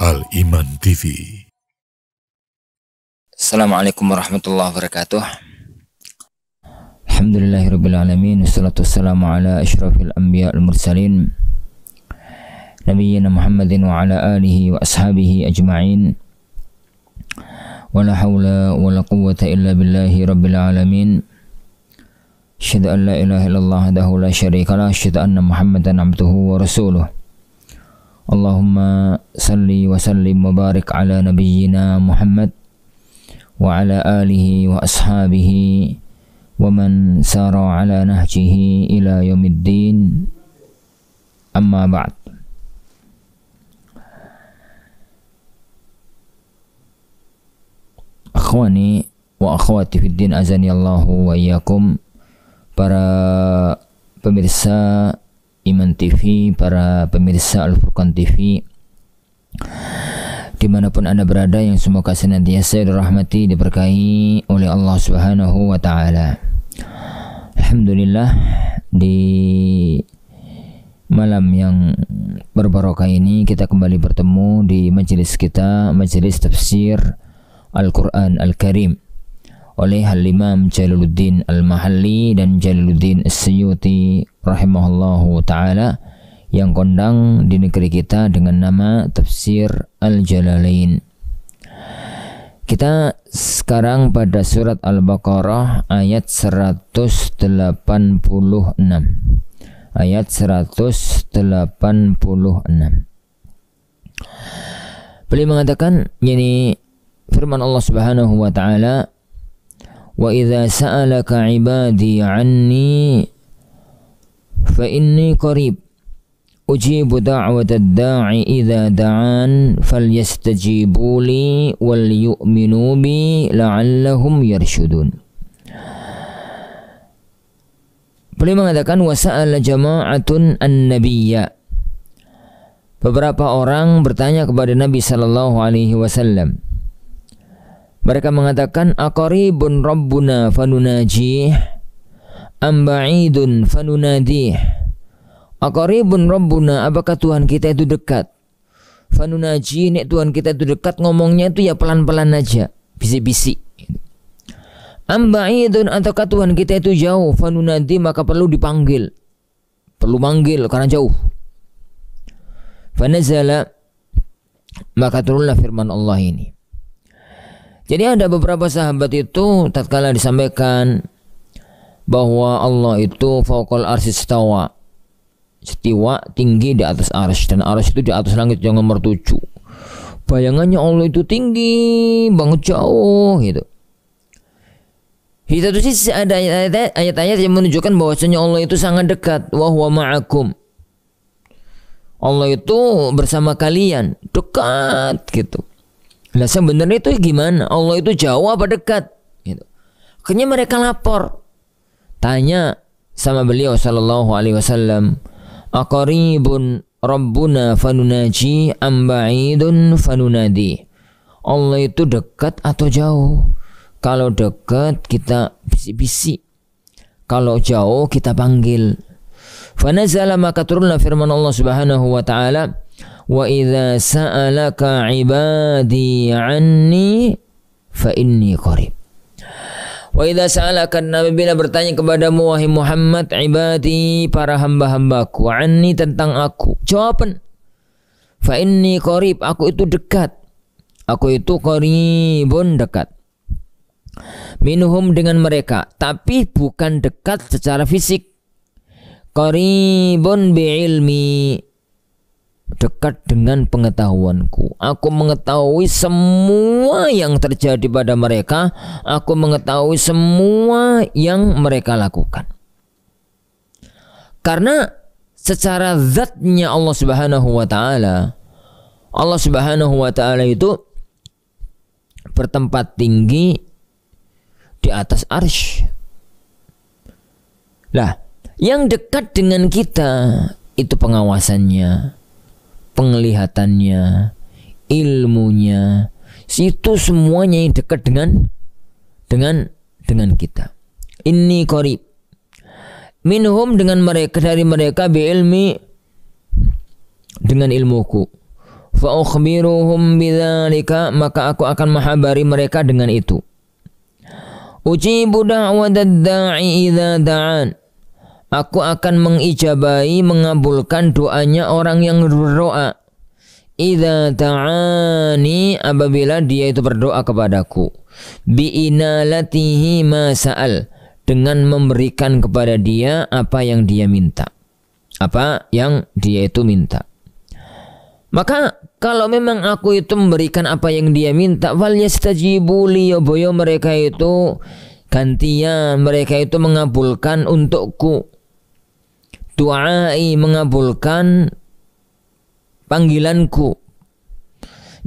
Al-Iman TV. Assalamualaikum warahmatullahi wabarakatuh. Alhamdulillahirrabbilalamin. Wassalatu wassalamu ala ashrafil anbiya al-mursalin Nabiyyina Muhammadin wa ala alihi wa ashabihi ajma'in. Wa la hawla wa la quwwata illa billahi rabbil alamin. Asyhadu an la ilaha illallah wahdahu la syarika lah. Asyhadu anna Muhammadan abduhu wa rasuluh. Allahumma salli wa sallim wa barik ala nabiyyina Muhammad wa ala alihi wa ashabihi wa man sara ala nahjihi ila yaumiddin. Amma ba'd. Akhwani wa akhwati fid din, azani Allahu wa iyyakum, para pemirsa Iman TV, para pemirsa Al-Furqan TV, dimanapun Anda berada, yang semoga senantiasa dirahmati, diberkahi oleh Allah Subhanahu wa Ta'ala. Alhamdulillah, di malam yang berbarokah ini kita kembali bertemu di majelis kita, majelis tafsir Al-Quran Al-Karim oleh Al-Imam Jalaluddin Al-Mahalli dan Jalaluddin As-Suyuti rahimahullahu ta'ala, yang kondang di negeri kita dengan nama Tafsir Al-Jalalain. Kita sekarang pada surat Al-Baqarah ayat 186. Ayat 186. Beliau mengatakan, ini firman Allah Subhanahu wa ta'ala, wa idza sa'alaka 'ibadi 'anni fa inni qarib ujibu da'watad da'i idza da'an falyastajibu li wal yu'minu bi la'allahum yarshudun. Beliau mengatakan, wa sa'ala jama'atun an-nabiyya, beberapa orang bertanya kepada Nabi sallallahu alaihi wasallam. Mereka mengatakan, aqaribun rabbuna fanunajih am ba'idun fanunadih. Aqaribun rabbuna, apakah Tuhan kita itu dekat? Fanunajih, nek Tuhan kita itu dekat, ngomongnya itu ya pelan-pelan aja, bisik-bisik. Am ba'idun, ataukah Tuhan kita itu jauh? Fanunadi, maka perlu dipanggil, perlu manggil karena jauh. Fanazala, maka turunlah firman Allah ini. Jadi ada beberapa sahabat itu tatkala disampaikan bahwa Allah itu fauqal arsy istawa, istiwa tinggi di atas arsy, dan arsy itu di atas langit yang nomor 7. Bayangannya Allah itu tinggi banget, jauh gitu. Di satu sisi ada ayat-ayat yang menunjukkan bahwasanya Allah itu sangat dekat. Wa huwa ma'akum, Allah itu bersama kalian, dekat gitu. Lah sebenarnya itu gimana? Allah itu jauh apa dekat? Gitu. Akhirnya mereka lapor, tanya sama beliau sallallahu alaihi wasallam, aqaribun rabbuna fanunaji am ba'idun fanunadi. Allah itu dekat atau jauh? Kalau dekat kita bisik-bisik, kalau jauh kita panggil. Fanazala, maka turunlah firman Allah Subhanahu wa ta'ala, wa idza sa'alaka 'ibadi 'anni fa inni qarib. Wa idza sa'alaka, Nabi bila bertanya kepadamu wahai Muhammad, ibadi, para hamba-hambaku, 'anni, tentang aku, jawaban fa inni qarib, aku itu dekat, aku itu qaribun, dekat. Minhum, dengan mereka, tapi bukan dekat secara fisik. Qaribun bi'ilmi, dekat dengan pengetahuanku. Aku mengetahui semua yang terjadi pada mereka. Aku mengetahui semua yang mereka lakukan. Karena secara zatnya Allah Subhanahu wa ta'ala, Allah Subhanahu wa ta'ala itu bertempat tinggi di atas arsy. Lah, yang dekat dengan kita itu pengawasannya, penglihatannya, ilmunya, itu semuanya yang dekat dengan kita. Inni qarib minhum, dengan mereka, dari mereka, bi ilmi, dengan ilmuku. fa ukhbiruhum bidzalika, maka aku akan menghabari mereka dengan itu. Ujibu da'watad da'i idza da'an, aku akan mengijabahi, mengabulkan doanya orang yang berdoa. Idza da'ani, apabila dia itu berdoa kepadaku. Bi inalatihi ma sa'al, dengan memberikan kepada dia apa yang dia minta. Apa yang dia itu minta. Maka kalau memang aku itu memberikan apa yang dia minta, wal yastajibu li, boyo mereka itu gantian, mereka itu mengabulkan untukku. Du'ai, mengabulkan panggilanku.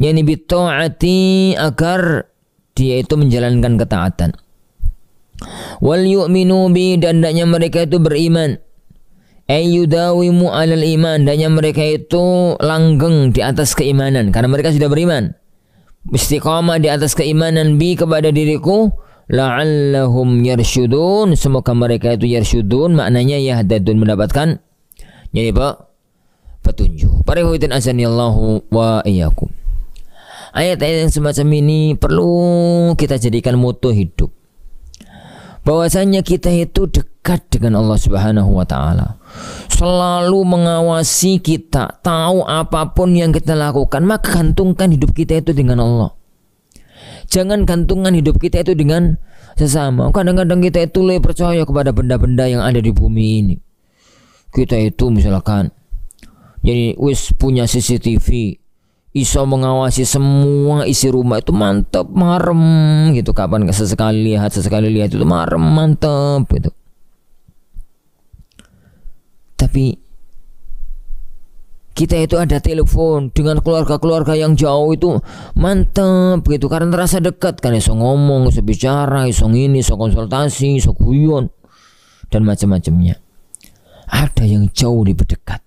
Yani bita'ati, agar dia itu menjalankan ketaatan. Wal yu'minu bi, dan hendaknya mereka itu beriman. Ayyudawimu alal iman, dan mereka itu langgeng di atas keimanan, karena mereka sudah beriman, istiqamah di atas keimanan bi, kepada diriku. La'allahum yarsyudun, semoga mereka itu yarsyudun, maknanya yahdadun, mendapatkan jadi petunjuk. Para ikhwatin azanillahu wa iyyakum, ayat-ayat yang semacam ini perlu kita jadikan moto hidup, bahwasanya kita itu dekat dengan Allah Subhanahu wa taala, selalu mengawasi kita, tahu apapun yang kita lakukan, maka gantungkan hidup kita itu dengan Allah. Jangan gantungkan hidup kita itu dengan sesama. Kadang-kadang kita itu lebih percaya kepada benda-benda yang ada di bumi ini. Kita itu misalkan jadi wis punya CCTV, iso mengawasi semua isi rumah, itu mantep, marem gitu. Kapan sesekali lihat itu marem, mantep gitu. Tapi kita itu ada telepon dengan keluarga-keluarga yang jauh, itu mantep gitu, karena terasa dekat kan, iso ngomong, iso bicara, iso ini, iso konsultasi, iso guyon dan macam-macamnya. Ada yang jauh lebih dekat,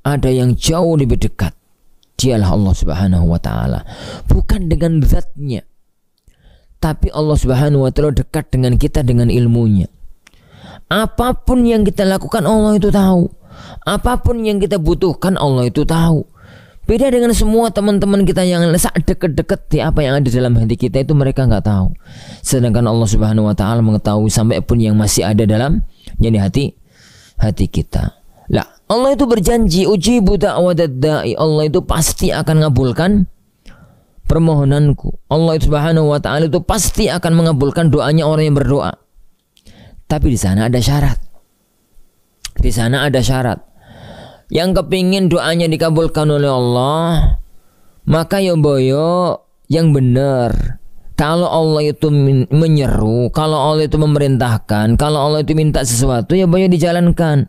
ada yang jauh lebih dekat. Dialah Allah Subhanahu wa taala, bukan dengan zatnya, tapi Allah Subhanahu wa taala dekat dengan kita dengan ilmunya. Apapun yang kita lakukan Allah itu tahu. Apapun yang kita butuhkan Allah itu tahu. Beda dengan semua teman-teman kita yang deket-deket di apa yang ada dalam hati kita, itu mereka nggak tahu. Sedangkan Allah Subhanahu wa taala mengetahui sampai pun yang masih ada dalam jadi hati kita. Lah, Allah itu berjanji, ujibu da'watad da'i, Allah itu pasti akan mengabulkan permohonanku. Allah Subhanahu wa taala itu pasti akan mengabulkan doanya orang yang berdoa. Tapi di sana ada syarat. Di sana ada syarat. Yang kepingin doanya dikabulkan oleh Allah, maka ya boyo yang benar. Kalau Allah itu menyeru, kalau Allah itu memerintahkan, kalau Allah itu minta sesuatu, ya boyo dijalankan.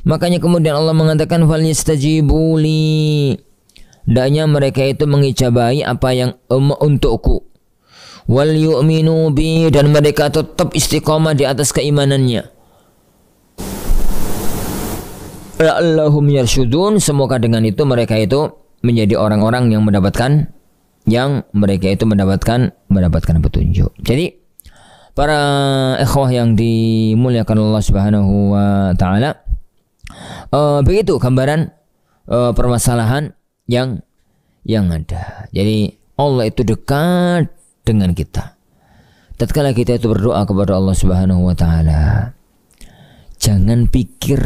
Makanya kemudian Allah mengatakan fal yastajibu li, hendaknya mereka itu mengijabahi apa yang untukku. Wal yu'minu bi, dan mereka tetap istiqamah di atas keimanannya. La'allahum yarsyudun, semoga dengan itu mereka itu menjadi orang-orang yang mendapatkan petunjuk. Jadi para ikhwah yang dimuliakan Allah Subhanahu wa taala, begitu gambaran permasalahan yang ada. Jadi Allah itu dekat dengan kita. Tatkala kita itu berdoa kepada Allah Subhanahu wa taala, jangan pikir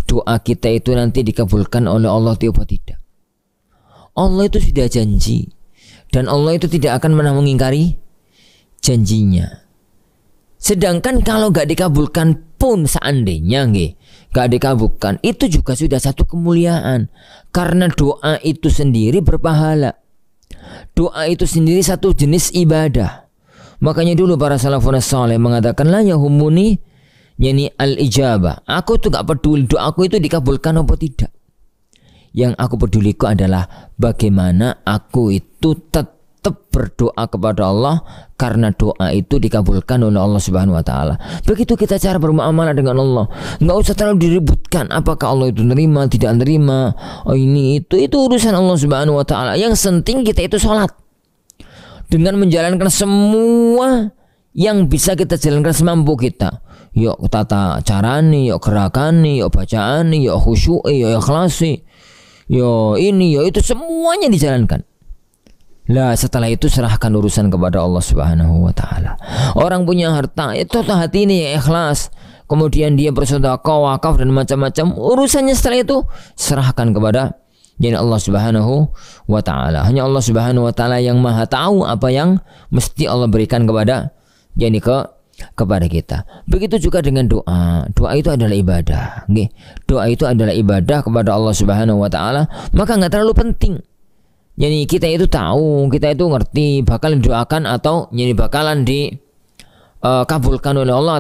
doa kita itu nanti dikabulkan oleh Allah atau tidak. Allah itu sudah janji, dan Allah itu tidak akan pernah mengingkari janjinya. Sedangkan kalau gak dikabulkan pun, seandainya gak dikabulkan, itu juga sudah satu kemuliaan, karena doa itu sendiri berpahala. Doa itu sendiri satu jenis ibadah. Makanya dulu para salafun saleh mengatakan, la yahumuni yani al-ijabah, aku tuh gak peduli doaku itu dikabulkan atau tidak. Yang aku pedulikan adalah bagaimana aku itu tetap berdoa kepada Allah, karena doa itu dikabulkan oleh Allah Subhanahu wa taala. Begitu kita cara bermuamalah dengan Allah, nggak usah terlalu diributkan apakah Allah itu nerima tidak nerima, ini itu urusan Allah Subhanahu wa taala. Yang penting kita itu sholat dengan menjalankan semua yang bisa kita jalankan semampu kita. Yuk tata carani, yuk gerakani, yuk bacaani, yuk khusyu'i, yuk ikhlasi. yo ini, yo itu, semuanya dijalankan. Lah setelah itu serahkan urusan kepada Allah Subhanahu wa taala. Orang punya harta, itu hati ini ya ikhlas. Kemudian dia bersedekah, wakaf dan macam-macam. Urusannya setelah itu serahkan kepada Allah Subhanahu wa taala. Hanya Allah Subhanahu wa taala yang Maha tahu apa yang mesti Allah berikan kepada kepada kita. Begitu juga dengan doa. Doa itu adalah ibadah. Doa itu adalah ibadah kepada Allah Subhanahu wa taala, maka enggak terlalu penting. Jadi kita itu tahu, kita itu ngerti bakal didoakan atau jadi bakalan dikabulkan oleh Allah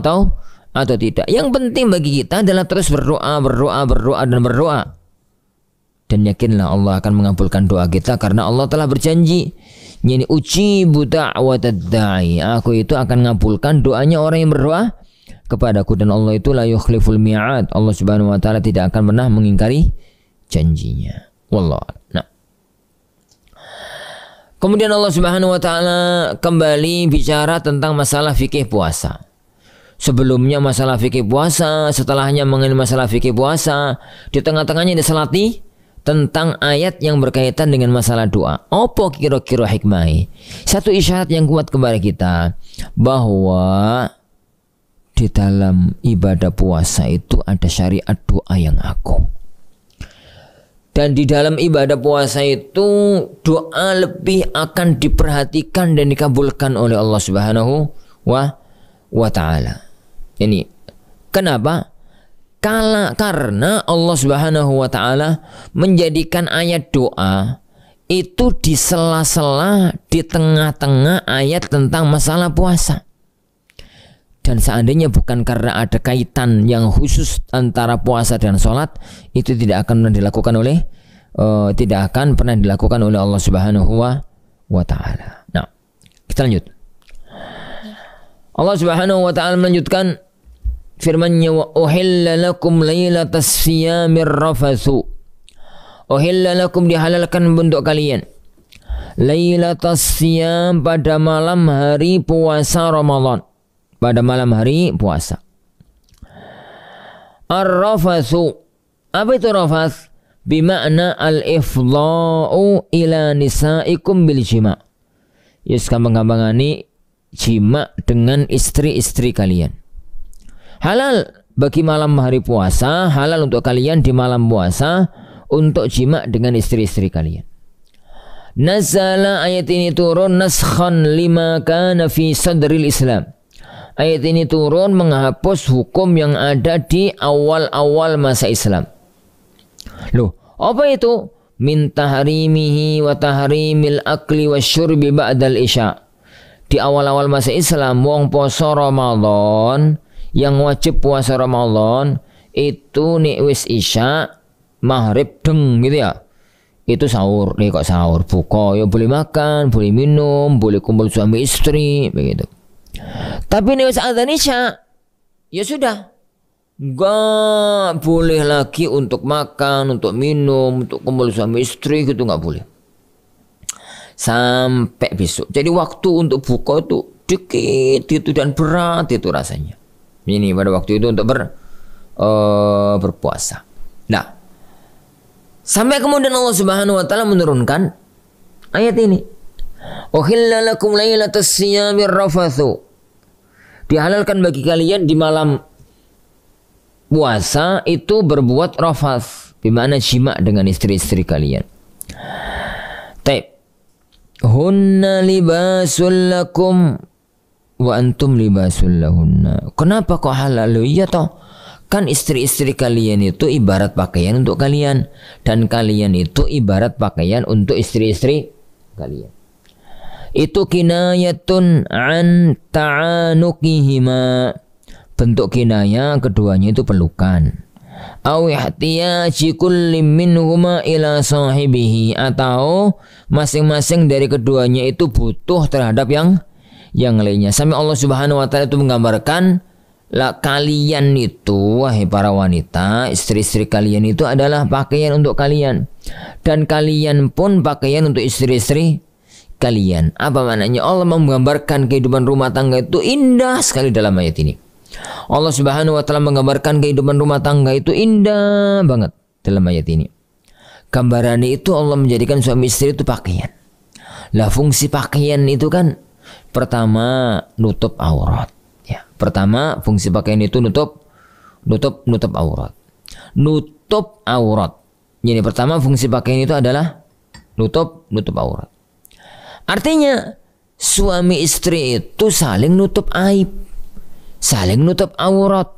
atau tidak. Yang penting bagi kita adalah terus berdoa dan berdoa. Dan yakinlah Allah akan mengabulkan doa kita karena Allah telah berjanji, yani ujibu da'watad da'i, aku itu akan mengabulkan doanya orang yang berdoa kepadaku, dan Allah itu la yukhliful mi'ad. Allah Subhanahu wa taala tidak akan pernah mengingkari janjinya. Wallah. Nah, kemudian Allah Subhanahu wa taala kembali bicara tentang masalah fikih puasa. Sebelumnya masalah fikih puasa, setelahnya mengenai masalah fikih puasa, di tengah-tengahnya diselati tentang ayat yang berkaitan dengan masalah doa. Apa kira-kira hikmah? Satu isyarat yang kuat kepada kita bahwa di dalam ibadah puasa itu ada syariat doa yang agung. Dan di dalam ibadah puasa itu doa lebih akan diperhatikan dan dikabulkan oleh Allah Subhanahu wa taala. Ini kenapa? Karena Allah Subhanahu wa taala menjadikan ayat doa itu di sela-sela di tengah-tengah ayat tentang masalah puasa. Dan seandainya bukan karena ada kaitan yang khusus antara puasa dan sholat, itu tidak akan dilakukan oleh Allah Subhanahu wa taala. Nah, kita lanjut. Allah Subhanahu wa taala melanjutkan firman-Nya, wa uhilla lakum lailatas siyamir rafathu. Uhilla lakum, dihalalkan untuk kalian, lailatas siyam, pada malam hari puasa Ramadan, pada malam hari puasa. Ar-rafathu, apa itu rafath? Bima'na al-ifdha'u ila nisaikum bil jima'. Yes, gampang-gampangane jima dengan istri-istri kalian. Halal bagi malam hari puasa, halal untuk kalian di malam puasa untuk jima dengan istri-istri kalian. Nazala, ayat ini turun naskhan lima kana fi sadril Islam. Ayat ini turun menghapus hukum yang ada di awal-awal masa Islam. Loh, apa itu? Min tahrimihi wa tahrimil akli wa syurbi ba'dal isya. Di awal-awal masa Islam, wong poso Ramadan, yang wajib puasa Ramadan itu nek wis isya maghrib deng gitu ya, itu sahur. Nih kok sahur, buka ya boleh makan, boleh minum, boleh kumpul suami istri begitu. Tapi nek wis adzan isya ya sudah, nggak boleh lagi untuk makan, untuk minum, untuk kumpul suami istri gitu, nggak boleh sampai besok. Jadi waktu untuk buka itu dikit itu dan berat itu rasanya. Ini pada waktu itu untuk berpuasa. Nah, sampai kemudian Allah Subhanahu wa taala menurunkan ayat ini. Uhilla lakum lailatas siyamir rafathu. Dihalalkan bagi kalian di malam puasa itu berbuat rafath, bimana jima dengan istri-istri kalian. Taib. Hunna libasul lakum wa antum libasul lahunna. Kenapa kok halal? Iya toh, kan istri-istri kalian itu ibarat pakaian untuk kalian, dan kalian itu ibarat pakaian untuk istri-istri kalian. Itu kinayatun an ta'anukihima, bentuk kinaya keduanya itu pelukan. Aw ihtiyaji kulli minhuma ila sahibihi, atau masing-masing dari keduanya itu butuh terhadap yang lainnya. Sampai Allah Subhanahu wa taala itu menggambarkan, lah kalian itu wahai para wanita, istri-istri kalian itu adalah pakaian untuk kalian, dan kalian pun pakaian untuk istri-istri kalian. Apa maknanya? Allah menggambarkan kehidupan rumah tangga itu indah sekali dalam ayat ini. Allah Subhanahu wa taala menggambarkan kehidupan rumah tangga itu indah banget dalam ayat ini. gambaran itu Allah menjadikan suami istri itu pakaian. Lah fungsi pakaian itu kan pertama nutup aurat. Ya, pertama fungsi pakaian itu nutup aurat. Nutup aurat. Jadi pertama fungsi pakaian itu adalah nutup aurat. Artinya suami istri itu saling nutup aib, saling nutup aurat,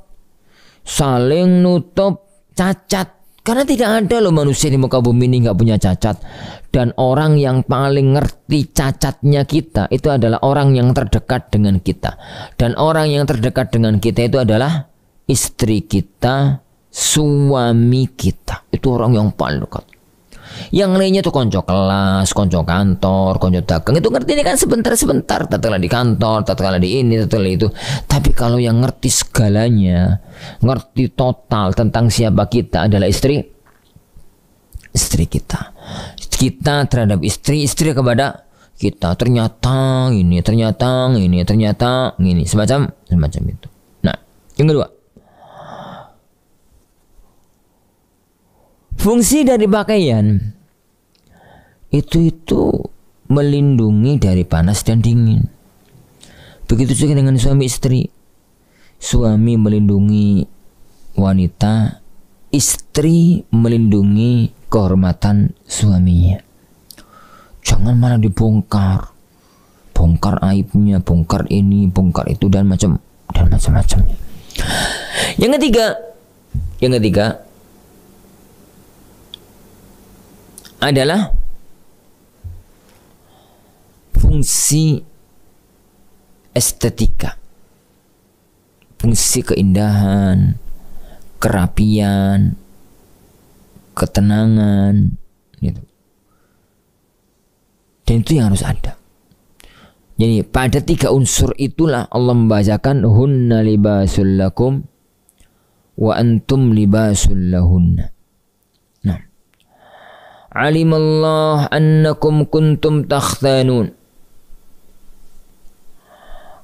saling nutup cacat. Karena tidak ada loh manusia di muka bumi ini nggak punya cacat. Dan orang yang paling ngerti cacatnya kita itu adalah orang yang terdekat dengan kita. Dan orang yang terdekat dengan kita itu adalah istri kita, suami kita. Itu orang yang paling dekat. Yang lainnya tuh konco kelas, konco kantor, konco dagang. Itu ngerti ini kan sebentar-sebentar. Tatkala di kantor, tatkala di ini, tatkala itu. Tapi kalau yang ngerti segalanya, ngerti total tentang siapa kita adalah istri kita. Kita terhadap istri kepada kita. Ternyata ini, semacam itu. Nah, yang kedua. Fungsi dari pakaian itu melindungi dari panas dan dingin. Begitu juga dengan suami istri. Suami melindungi wanita, istri melindungi kehormatan suaminya. Jangan malah dibongkar. Bongkar aibnya, bongkar ini, bongkar itu dan macam-macamnya. Yang ketiga adalah fungsi estetika, fungsi keindahan, kerapian, ketenangan, gitu. Dan itu yang harus ada. Jadi pada 3 unsur itulah Allah membahasakan hunna libasul lakum wa antum libasul lahunna. Alimallah annakum kuntum takhtanun.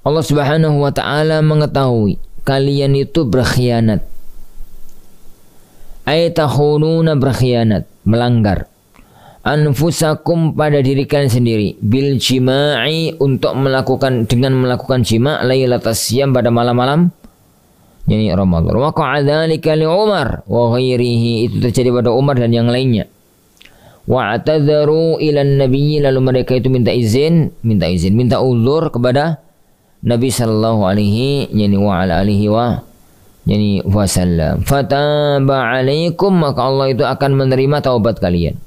Allah Subhanahu wa taala mengetahui kalian itu berkhianat. Ay takhununa, berkhianat, melanggar. Anfusakum, pada diri kalian sendiri, bil jima'i, untuk melakukan jima' lailatas siyam, pada malam-malam yani Ramadan. Wa qa'adzalika li Umar wa ghairihi, itu terjadi pada Umar dan yang lainnya. Wa'tadzaru ilan nabiyyi, lalu mereka itu minta uzur kepada Nabi sallallahu alaihi wa ala alihi wasallam. Fataba alaikum, maka Allah itu akan menerima taubat kalian.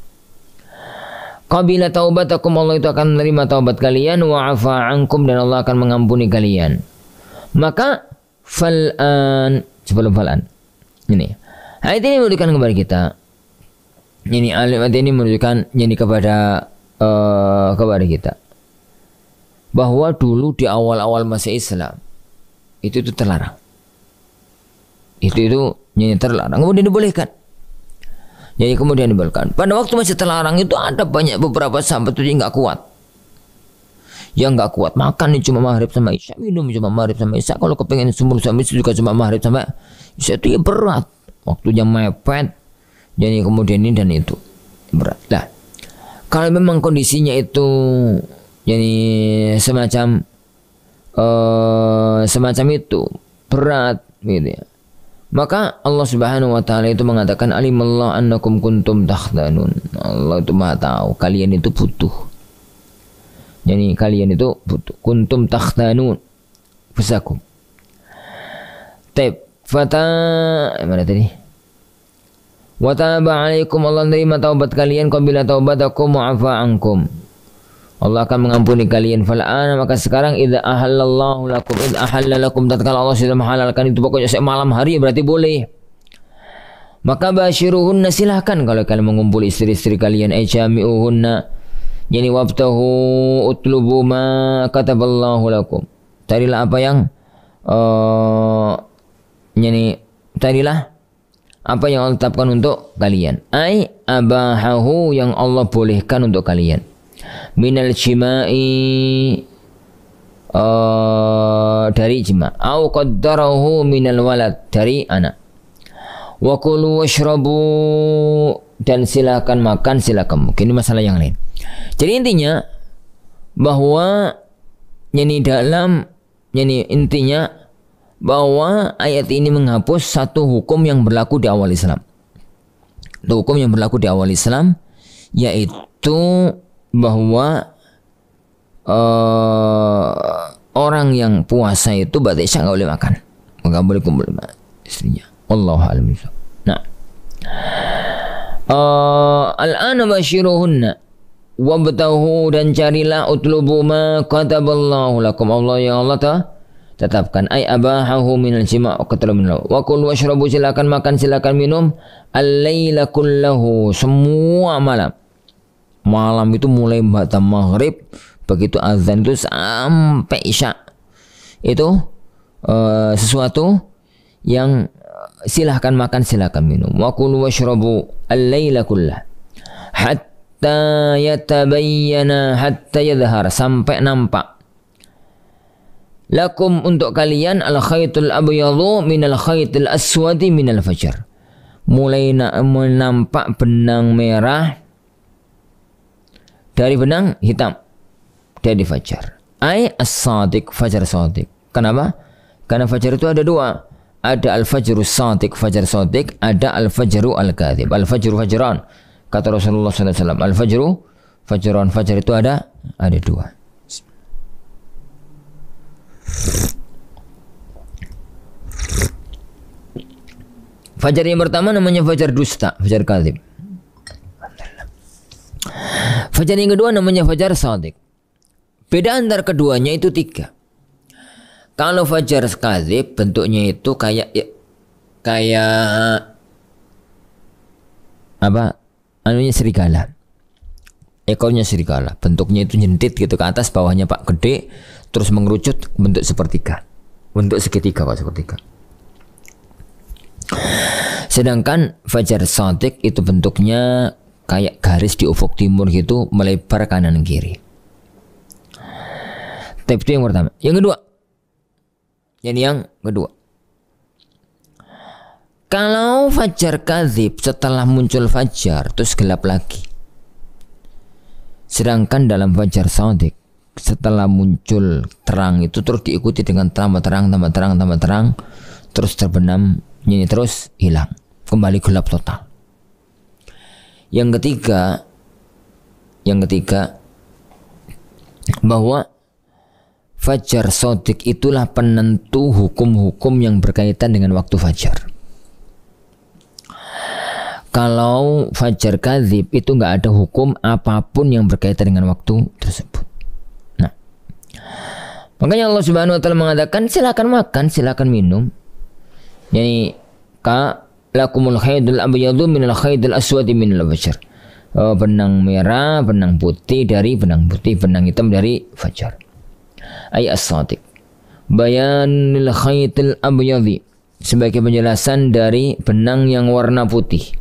Qabila taubatakum, Allah itu akan menerima taubat kalian. Wa'afa ankum, dan Allah akan mengampuni kalian. Maka fal'an, sebelum fal'an ini ayat ini menunjukkan kepada kita, ini ayat ini menunjukkan kepada kita bahwa dulu di awal-awal masa Islam itu terlarang. Itu terlarang, kemudian dibolehkan. Jadi kemudian dibolehkan. Pada waktu masih terlarang itu ada banyak beberapa sahabat itu yang nggak kuat. Yang nggak kuat makan cuma maghrib sama isya, minum cuma maghrib sama isya. Kalau kepengen sumur suami itu juga cuma maghrib sama isya, itu ya berat. Waktunya mepet. Jadi kemudian ini dan itu berat. Lah, kalau memang kondisinya itu jadi semacam itu berat gitu ya, maka Allah Subhanahu wa taala itu mengatakan alimallah annakum kuntum takhtanun. Allah itu Maha tahu kalian itu butuh. Jadi kalian itu butuh. Kuntum takhtanun fusakum. Mana tadi? Wa taba alaikum, Allah menerima taubat kalian. Qabila taubatakum wa afa ankum, Allah akan mengampuni kalian. Fal'ana, maka sekarang idza ahallallahu lakum, idza ahalla lakum, tatkala Allah sudah menghalalkan itu, pokoknya malam hari berarti boleh. Maka basyiruhunna, silahkan kalau kalian mengumpul istri-istri kalian, jami'uhunna, yani wabtahu utlubu ma kataballahu lakum. Carilah apa yang carilah apa yang Allah tetapkan untuk kalian. Ai abahahu, yang Allah bolehkan untuk kalian. Minal jima'i, dari jima'. Au qaddarahu minal walad, dari anak. Wa kulu washrabu, dan silakan makan, silakan mungkin ini masalah yang lain. Jadi intinya bahwa intinya bahwa ayat ini menghapus satu hukum yang berlaku di awal Islam. Hukum yang berlaku di awal Islam yaitu bahwa orang yang puasa itu ba'da isya nggak boleh makan, nggak boleh kumpul sama istrinya. Wallahu a'lam. Nah, al-ana basyiruhunna wabtahu, dan carilah, utlubu ma kataballahu lakum, Allah yang Allah tetapkan, ay abahahu minal jima' wa kulu washrabu, silakan makan, silakan minum, al-laila kullahu, semua malam. Malam itu mulai ba'da maghrib, begitu azan itu sampai isya, itu sesuatu yang silahkan makan, silahkan minum. Wa kulu washrabu al-laila kullah hatta yatabayyana, hatta yadhhar, sampai nampak, lakum, untuk kalian, al-khaytul abyadu minal khaytil aswadi minal fajr, mulai nampak benang merah dari benang hitam dari fajar. Ai as-sadiq, fajar sadiq. Kenapa? Karena fajar itu ada dua. Ada al-fajru sadiq, fajar sadiq. Ada al-fajru al-kadhib. Al-fajru fajran. Kata Rasulullah SAW. Al-fajru fajran. Fajar itu ada dua. Fajar yang pertama namanya fajar dusta, fajar kadhib. Fajar yang kedua namanya fajar sadiq. Beda antar keduanya itu 3. Kalau fajar kadhib bentuknya itu kayak apa? Anunya serigala. Ekornya serigala. Bentuknya itu nyentit gitu ke atas, bawahnya pak gede, terus mengerucut bentuk sepertiga. Bentuk segitiga Pak, sepertiga. Sedangkan fajar sadiq itu bentuknya kayak garis di ufuk timur gitu, melebar kanan kiri. Tapi itu yang pertama. Yang kedua, kalau fajar kadhib setelah muncul fajar terus gelap lagi. Sedangkan dalam fajar sadiq setelah muncul terang itu terus diikuti dengan tambah terang, terus terbenam, terus hilang, kembali gelap total. Yang ketiga bahwa fajar sadiq itulah penentu hukum-hukum yang berkaitan dengan waktu fajar. Kalau fajar kadhib itu nggak ada hukum apapun yang berkaitan dengan waktu tersebut. Nah, makanya Allah Subhanahu Wa Taala mengatakan silakan makan, silakan minum. Yani lakumul khaydul abyadu minal khaydil aswadi minal fajr. Benang merah, benang putih dari benang putih, benang hitam dari fajar. Ayat as-sadiq. Bayanil khaytil abyadi, sebagai penjelasan dari benang yang warna putih.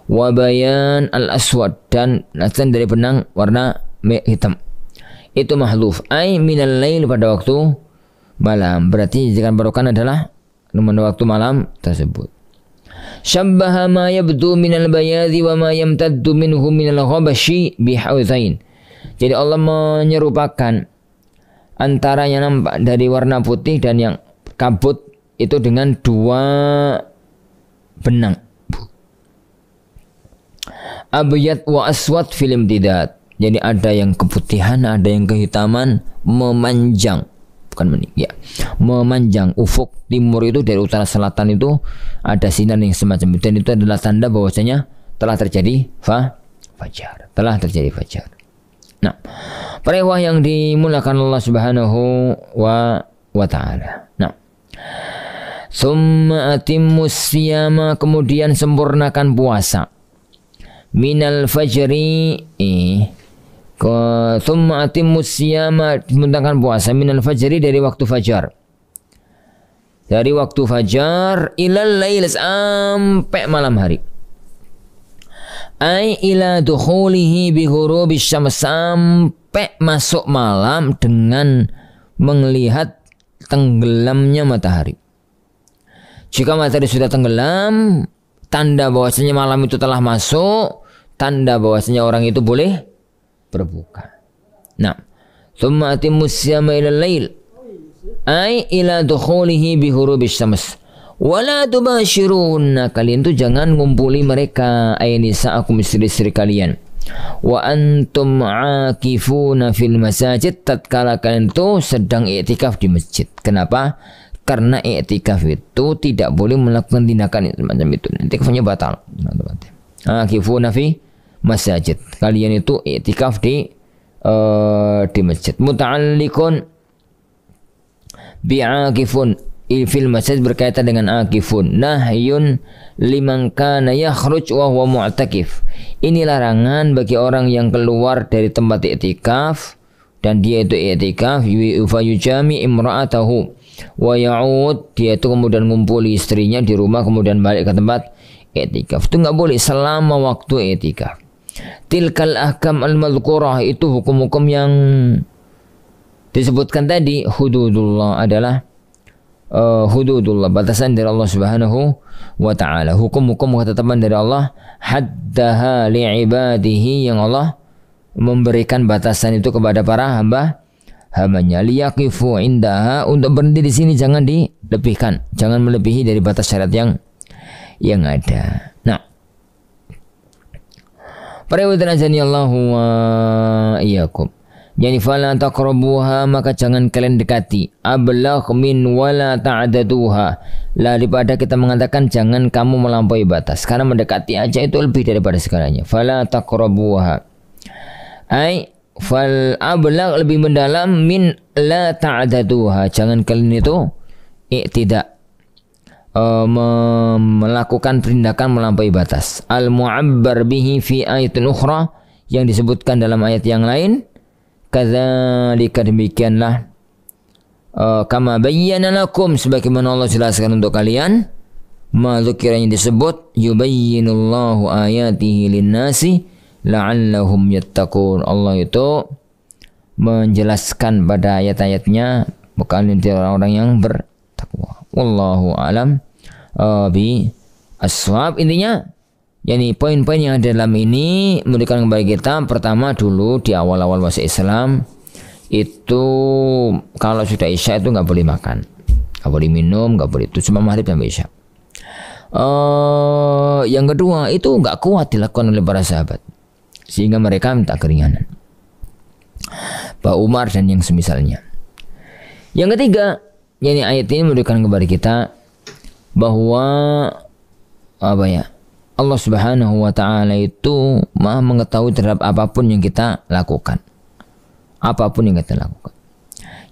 Wa bayan al-aswad, dan penjelasan dari benang warna hitam. Itu mahluf. Ay minal lail, pada waktu malam. Berarti jika barokan adalah pada waktu malam tersebut. Syabbaha ma yabdu minal bayadi wa ma yamtaddu minhu minal ghabashi bihawzain. Jadi Allah menyerupakan antara yang nampak dari warna putih dan yang kabut itu dengan 2 benang. Abyad wa aswad fil imtidad. Jadi ada yang keputihan, ada yang kehitaman, memanjang. Bukan ya, memanjang. Ufuk timur itu dari utara selatan itu ada sinar yang semacam itu, dan itu adalah tanda bahwasanya telah terjadi fajar. Telah terjadi fajar. Nah, para ikhwah yang dimulakan Allah Subhanahu wa taala. Nah, summa atimmus siyama, kemudian sempurnakan puasa. Minal fajri thumma atimmus siyama, sempurnakan puasa minal fajri, dari waktu fajar. Dari waktu fajar ilal lail, sampai malam hari. Ai ila dukhulihi bi ghurubis syams, sampai masuk malam dengan melihat tenggelamnya matahari. Jika matahari sudah tenggelam, tanda bahwasanya malam itu telah masuk, tanda bahwasanya orang itu boleh berbuka. Nah, thumma atimmus siyama ilal lail ay ila dukhulihi bihurubis syams. Wala tubashiruhunna, kalian tuh jangan ngumpuli mereka, ay nisa'akum, istri-istri kalian. Wa antum akifuna fil masajid, tatkala kalian tuh sedang i'tikaf di masjid. Kenapa? Karena i'tikaf itu tidak boleh melakukan tindakan semacam itu. I'tikafnya batal. Akifuna fi masajid, kalian itu i'tikaf di masjid. Muta'alliqun bi'akifun fil masjid, berkaitan dengan akifun. Nahyun liman kana yakhruj wa huwa mu'takif. Ini larangan bagi orang yang keluar dari tempat i'tikaf dan dia itu i'tikaf, fa yujami imra'atahu wa ya'ud, dia itu kemudian ngumpuli istrinya di rumah kemudian balik ke tempat i'tikaf. Itu enggak boleh selama waktu i'tikaf. Tilkal ahkam al-madhkurah, itu hukum-hukum yang disebutkan tadi, hududullah, adalah hududullah, batasan dari Allah Subhanahu wa ta'ala, hukum-hukum ketetapan dari Allah, haddaha li'ibadihi, yang Allah memberikan batasan itu kepada para hambanya, liyaqifu indaha, untuk berhenti di sini, jangan dilebihkan, jangan melebihi dari batas syariat yang ada. Nah, para hadirin azani Allah wa iyyakum, yani fala taqrabuha, maka jangan kalian dekati. Ablagh min wala ta'daduha, daripada kita mengatakan jangan kamu melampaui batas, karena mendekati aja itu lebih daripada segalanya. Fala taqrabuha ai fal ablagh, lebih mendalam, min la ta'daduha, jangan kalian itu tidak melakukan tindakan melampaui batas. Al mu'abbar bihi fi ayatin ukhra, yang disebutkan dalam ayat yang lain. Kadzalika, demikianlah, kama bayyana lakum, sebagaimana Allah jelaskan untuk kalian, ma dzukira, yang disebut, yubayyinullahu ayatihi linnasi la'allahum yattaqun, Allah itu menjelaskan pada ayat-ayatnya kalian orang-orang yang bertakwa. Wallahu alam bi ashab. Intinya, yani poin-poin yang ada dalam ini memberikan kepada kita, pertama dulu di awal-awal masuk Islam itu kalau sudah Isya itu nggak boleh makan, nggak boleh minum, nggak boleh, itu cuma maghrib sampai Isya. Yang kedua itu nggak kuat dilakukan oleh para sahabat sehingga mereka minta keringanan, Pak Umar dan yang semisalnya. Yang ketiga, yani ayat ini memberikan kepada kita bahwa Allah Subhanahu wa ta'ala itu Maha mengetahui terhadap apapun yang kita lakukan. Apapun yang kita lakukan.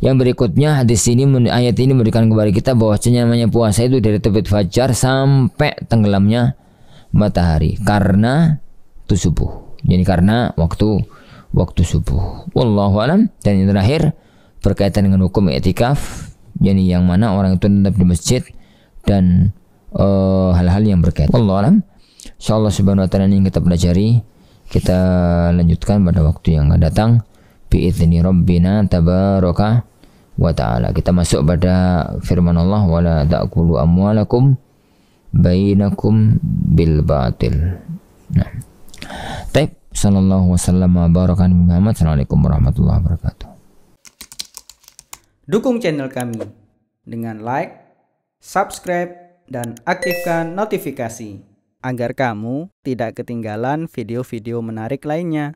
Yang berikutnya, hadis ini, ayat ini memberikan kepada kita bahwasanya namanya puasa itu dari terbit fajar sampai tenggelamnya matahari, karena itu subuh. Jadi karena waktu subuh. Wallahu alam. Dan yang terakhir berkaitan dengan hukum i'tikaf, yani yang mana orang itu tetap di masjid dan hal-hal yang berkaitan. Wallahu alam. InsyaAllah subhanahu wa ta'ala ini kita pelajari, kita lanjutkan pada waktu yang akan datang bi'idzni rabbina tabaraka wa ta'ala. Kita masuk pada firman Allah, wala ta'kulu amwalakum bainakum bil batil. Nah, baik, sallallahu wasallam wa baraka Muhammad. Assalamualaikum warahmatullahi wabarakatuh. Dukung channel kami dengan like, subscribe, dan aktifkan notifikasi agar kamu tidak ketinggalan video-video menarik lainnya.